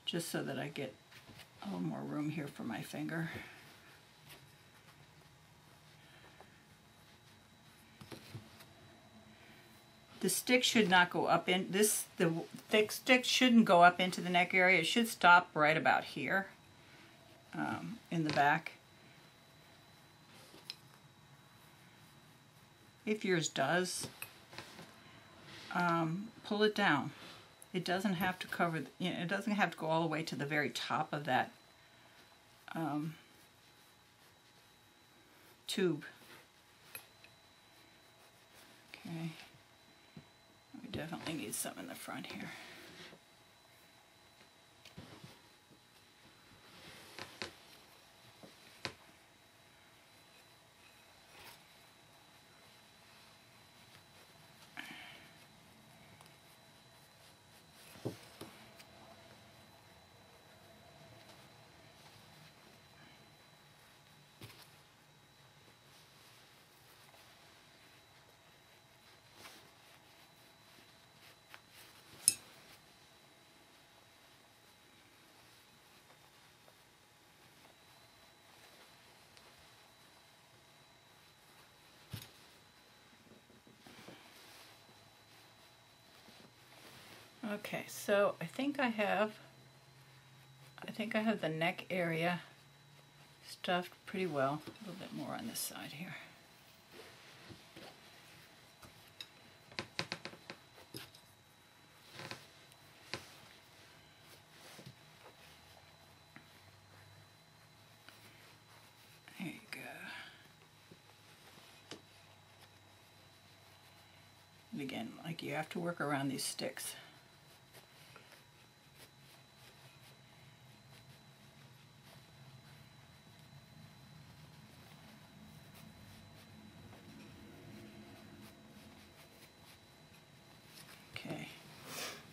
just so that I get a little more room here for my finger. The stick should not go up in this. The thick stick shouldn't go up into the neck area. It should stop right about here, in the back. If yours does, pull it down. It doesn't have to cover. It doesn't have to go all the way to the very top of that tube. Okay. We definitely need some in the front here. Okay, so I think I have the neck area stuffed pretty well. A little bit more on this side here. There you go. And again, like, you have to work around these sticks.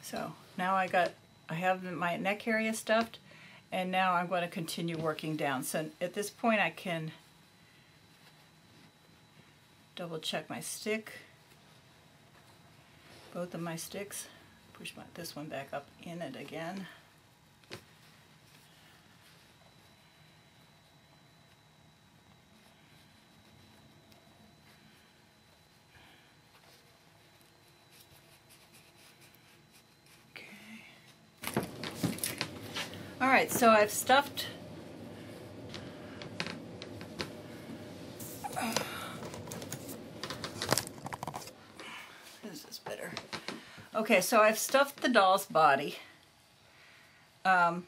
So now I have my neck area stuffed, and now I'm going to continue working down. So at this point I can double check my stick, both of my sticks, push this one back up in it again. All right, so I've stuffed this is better. Okay, so I've stuffed the doll's body. I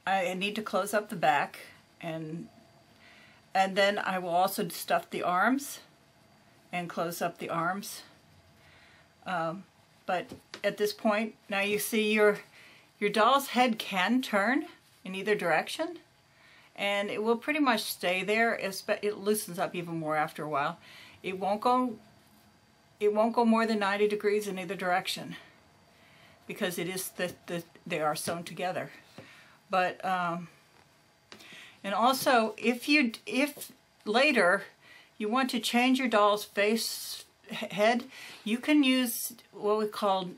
need to close up the back, and then I will also stuff the arms and close up the arms. But at this point, now you see your doll's head can turn in either direction, and it will pretty much stay there. It loosens up even more after a while. It won't go more than 90 degrees in either direction, because it is they are sewn together. But And also, if later you want to change your doll's head, you can use what we call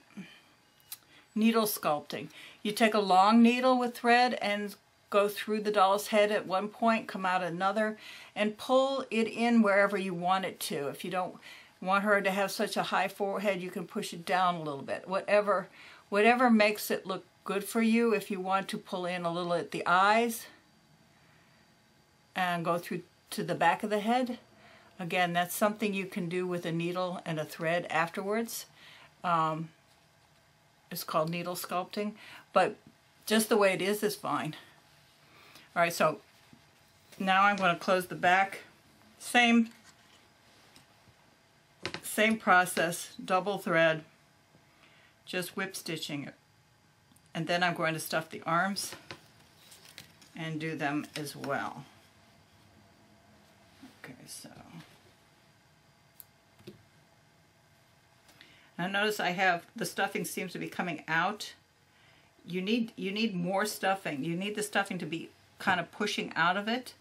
needle sculpting. You take a long needle with thread and go through the doll's head at one point, come out another, and pull it in wherever you want it to. If you don't want her to have such a high forehead, you can push it down a little bit. Whatever makes it look good for you. If you want to pull in a little at the eyes and go through to the back of the head, again, that's something you can do with a needle and a thread afterwards. It's called needle sculpting, but just the way it is fine. All right, so now I'm going to close the back. Same process, double thread, just whip stitching it. And then I'm going to stuff the arms and do them as well. Okay, so now notice I have the stuffing seems to be coming out. You need more stuffing. You need the stuffing to be kind of pushing out of it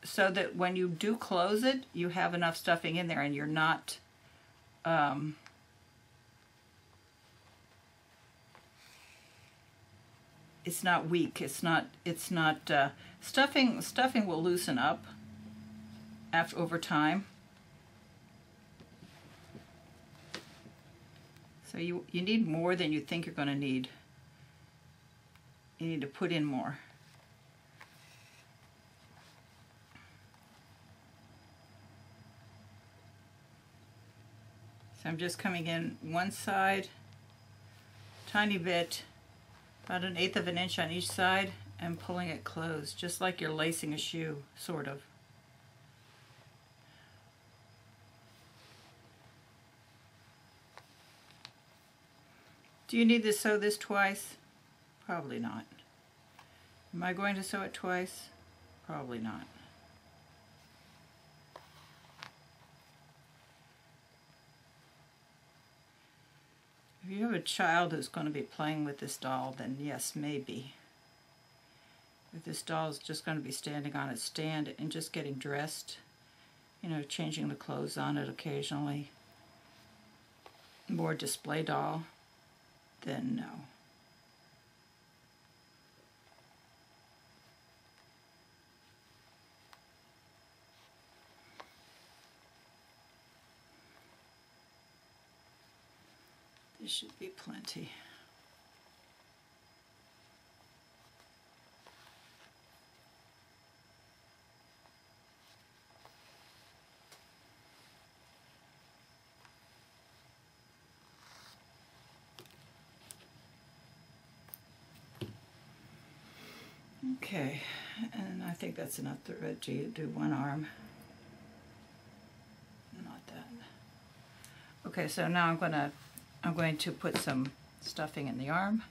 so that when you do close it, you have enough stuffing in there and you're not it's not weak. It's not stuffing will loosen up over time. So you need more than you think you're going to need. You need to put in more. So I'm just coming in one side, tiny bit, about 1/8 of an inch on each side, and pulling it closed, just like you're lacing a shoe, sort of. Do you need to sew this twice? Probably not. Am I going to sew it twice? Probably not. If you have a child who's going to be playing with this doll, then yes, maybe. If this doll is just going to be standing on its stand and just getting dressed, you know, changing the clothes on it occasionally, more display doll, then no. This should be plenty. Okay, and I think that's enough thread to do one arm. Not that. Okay, so now I'm going to put some stuffing in the arm.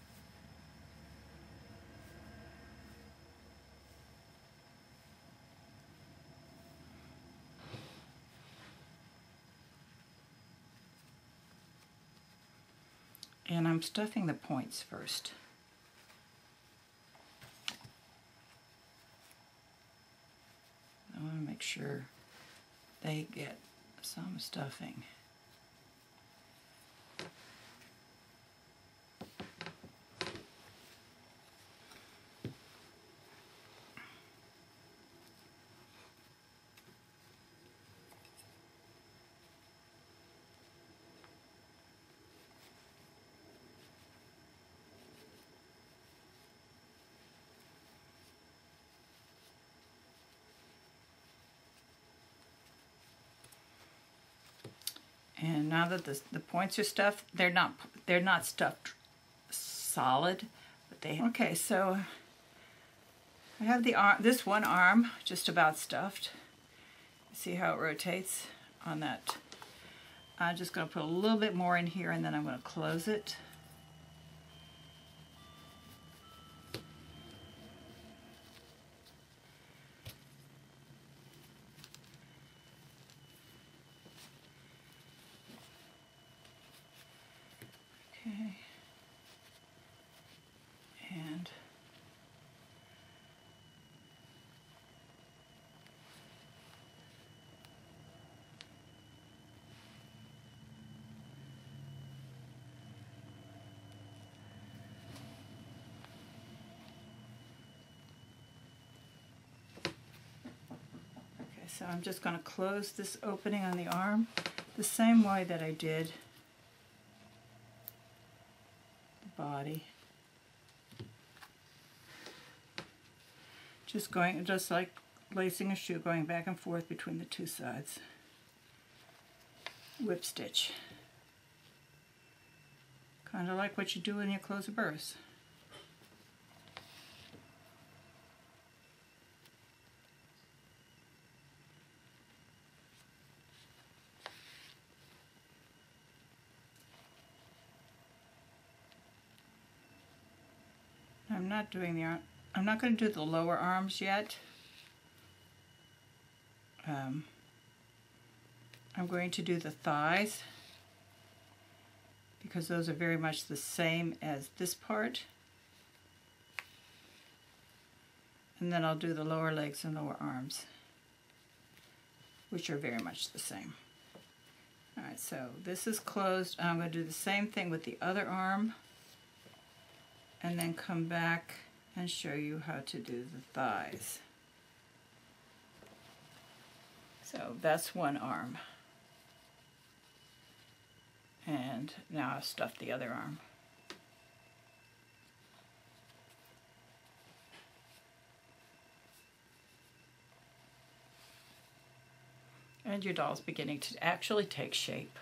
And I'm stuffing the points first. I want to make sure they get some stuffing. And now that the points are stuffed, they're not stuffed solid, but they. Okay, so I have this one arm just about stuffed. See how it rotates on that. I'm just going to put a little bit more in here, and then I'm going to close it. Okay. And So I'm just going to close this opening on the arm the same way that I did the body. Just like lacing a shoe, going back and forth between the two sides. Whip stitch. Kind of like what you do when you close a purse. I'm not going to do the lower arms yet. I'm going to do the thighs because those are very much the same as this part. And then I'll do the lower legs and lower arms, which are very much the same. Alright, so this is closed. I'm going to do the same thing with the other arm and then come back and show you how to do the thighs. So that's one arm. And now I've stuffed the other arm. And your doll's beginning to actually take shape.